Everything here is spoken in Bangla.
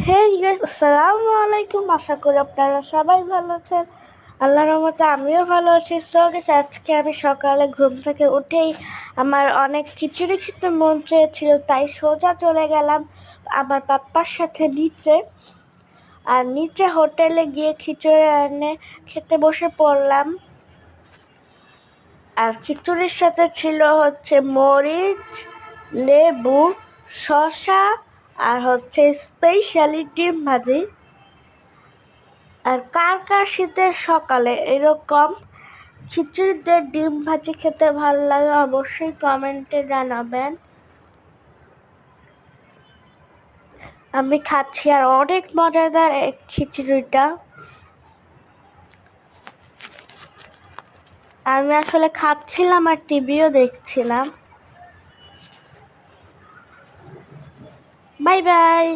হে গাইস, আসসালামু আলাইকুম। আশা করি আপনারা সবাই ভালো আছেন। আল্লাহর রহমতে আমিও ভালো আছি। সো গাইস, আজকে আমি সকালে ঘুম থেকে উঠেই আমার অনেক খিচুড়ি খেতে মন চেয়েছিল, তাই সোজা চলে গেলাম আমার পাপ্পার সাথে নিচে। আর নিচে হোটেলে গিয়ে খিচুড়ি এনে খেতে বসে পড়লাম। আর খিচুড়ির সাথে ছিল হচ্ছে মরিচ, লেবু, শসা, আর হচ্ছে স্পেশালি ডিম ভাজি। আর কার কার শীতের সকালে এরকম খিচুড়ি দিয়ে ডিম ভাজি খেতে ভালো লাগে অবশ্যই কমেন্টে জানাবেন। আমি খাচ্ছি আর অনেক মজাদার এই খিচুড়িটা। আমি আসলে খাচ্ছিলাম আর টিভিও দেখছিলাম। Bye bye.